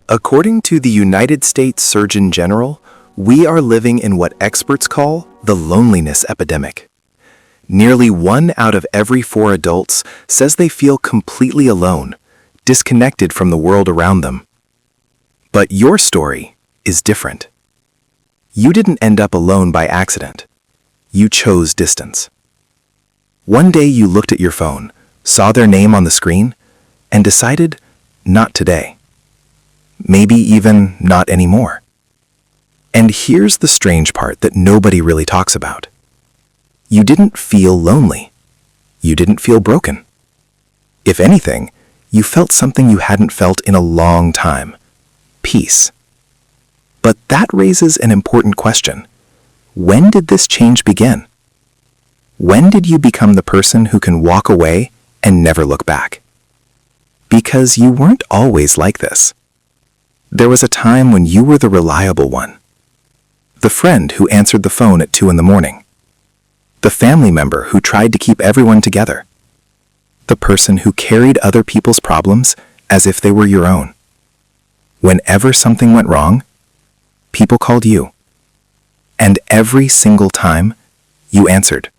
According to the United States Surgeon General, we are living in what experts call the loneliness epidemic. Nearly 1 out of every 4 adults says they feel completely alone, disconnected from the world around them. But your story is different. You didn't end up alone by accident. You chose distance. One day you looked at your phone, saw their name on the screen, and decided, not today. Maybe even not anymore. And here's the strange part that nobody really talks about. You didn't feel lonely. You didn't feel broken. If anything, you felt something you hadn't felt in a long time: peace. But that raises an important question. When did this change begin? When did you become the person who can walk away and never look back? Because you weren't always like this. There was a time when you were the reliable one. The friend who answered the phone at 2 a.m. The family member who tried to keep everyone together. The person who carried other people's problems as if they were your own. Whenever something went wrong, people called you. And every single time, you answered.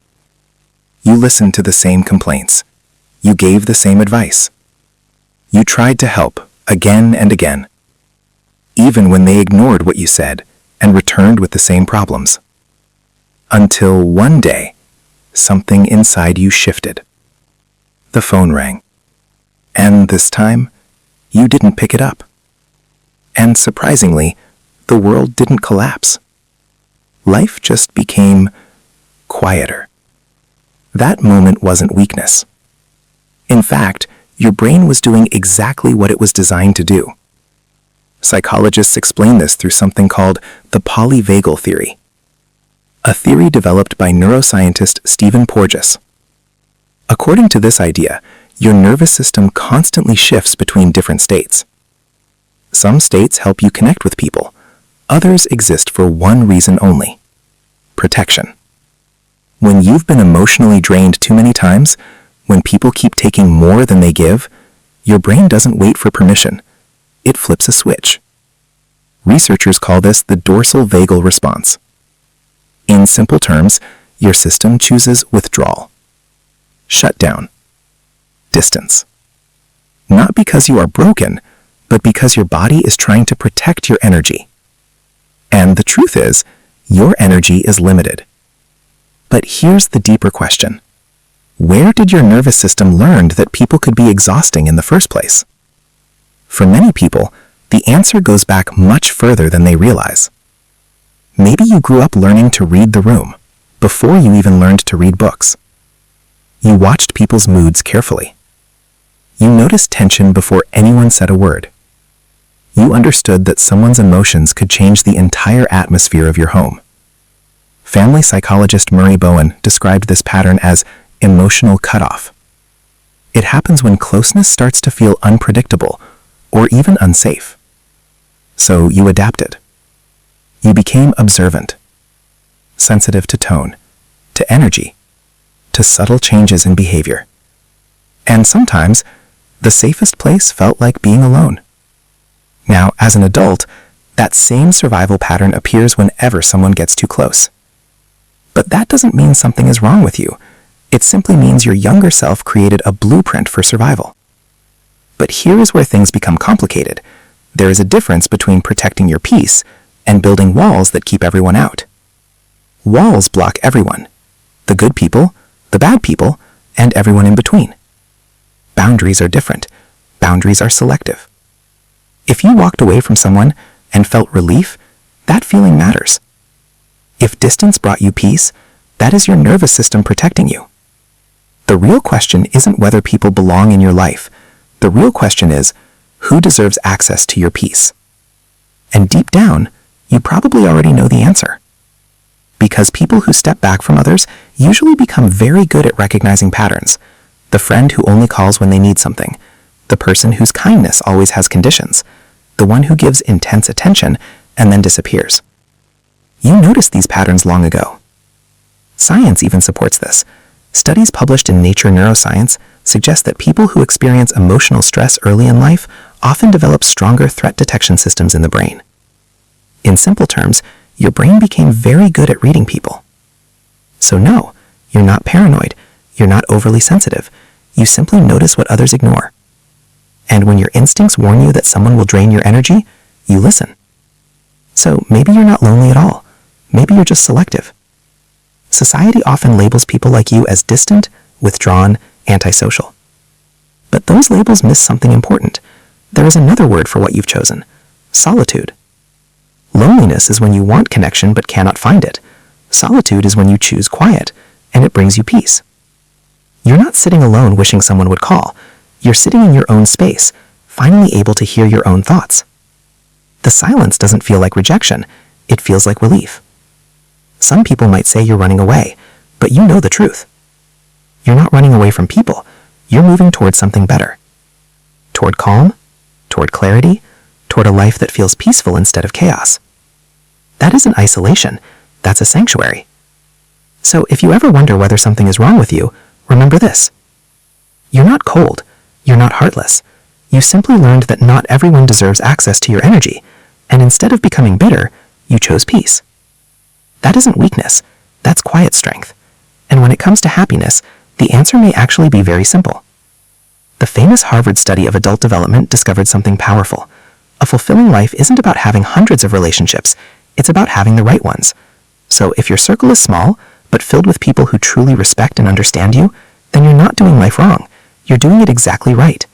You listened to the same complaints. You gave the same advice. You tried to help again and again, even when they ignored what you said and returned with the same problems. Until one day, something inside you shifted. The phone rang. And this time, you didn't pick it up. And surprisingly, the world didn't collapse. Life just became quieter. That moment wasn't weakness. In fact, your brain was doing exactly what it was designed to do. Psychologists explain this through something called the polyvagal theory, a theory developed by neuroscientist Stephen Porges. According to this idea, your nervous system constantly shifts between different states. Some states help you connect with people. Others exist for one reason only: protection. When you've been emotionally drained too many times, when people keep taking more than they give, your brain doesn't wait for permission. It flips a switch. Researchers call this the dorsal vagal response. In simple terms, your system chooses withdrawal, shutdown, distance. Not because you are broken, but because your body is trying to protect your energy. And the truth is, your energy is limited. But here's the deeper question. Where did your nervous system learn that people could be exhausting in the first place? For many people, the answer goes back much further than they realize. Maybe you grew up learning to read the room before you even learned to read books. You watched people's moods carefully. You noticed tension before anyone said a word. You understood that someone's emotions could change the entire atmosphere of your home. Family psychologist Murray Bowen described this pattern as emotional cutoff. It happens when closeness starts to feel unpredictable or even unsafe. So you adapted. You became observant, sensitive to tone, to energy, to subtle changes in behavior. And sometimes, the safest place felt like being alone. Now, as an adult, that same survival pattern appears whenever someone gets too close. But that doesn't mean something is wrong with you. It simply means your younger self created a blueprint for survival. But here is where things become complicated. There is a difference between protecting your peace and building walls that keep everyone out. Walls block everyone: the good people, the bad people, and everyone in between. Boundaries are different. Boundaries are selective. If you walked away from someone and felt relief, that feeling matters. If distance brought you peace, that is your nervous system protecting you. The real question isn't whether people belong in your life. The real question is, who deserves access to your peace? And deep down, you probably already know the answer. Because people who step back from others usually become very good at recognizing patterns. The friend who only calls when they need something. The person whose kindness always has conditions. The one who gives intense attention and then disappears. You noticed these patterns long ago. Science even supports this. Studies published in Nature Neuroscience suggest that people who experience emotional stress early in life often develop stronger threat detection systems in the brain. In simple terms, your brain became very good at reading people. So no, you're not paranoid, you're not overly sensitive, you simply notice what others ignore. And when your instincts warn you that someone will drain your energy, you listen. So maybe you're not lonely at all, maybe you're just selective. Society often labels people like you as distant, withdrawn, antisocial. But those labels miss something important. There is another word for what you've chosen: solitude. Loneliness is when you want connection but cannot find it. Solitude is when you choose quiet, and it brings you peace. You're not sitting alone wishing someone would call. You're sitting in your own space, finally able to hear your own thoughts. The silence doesn't feel like rejection, it feels like relief. Some people might say you're running away, but you know the truth. You're not running away from people, you're moving toward something better. Toward calm, toward clarity, toward a life that feels peaceful instead of chaos. That isn't isolation, that's a sanctuary. So if you ever wonder whether something is wrong with you, remember this. You're not cold, you're not heartless. You simply learned that not everyone deserves access to your energy, and instead of becoming bitter, you chose peace. That isn't weakness, that's quiet strength. And when it comes to happiness, the answer may actually be very simple. The famous Harvard study of adult development discovered something powerful. A fulfilling life isn't about having hundreds of relationships, it's about having the right ones. So if your circle is small, but filled with people who truly respect and understand you, then you're not doing life wrong. You're doing it exactly right.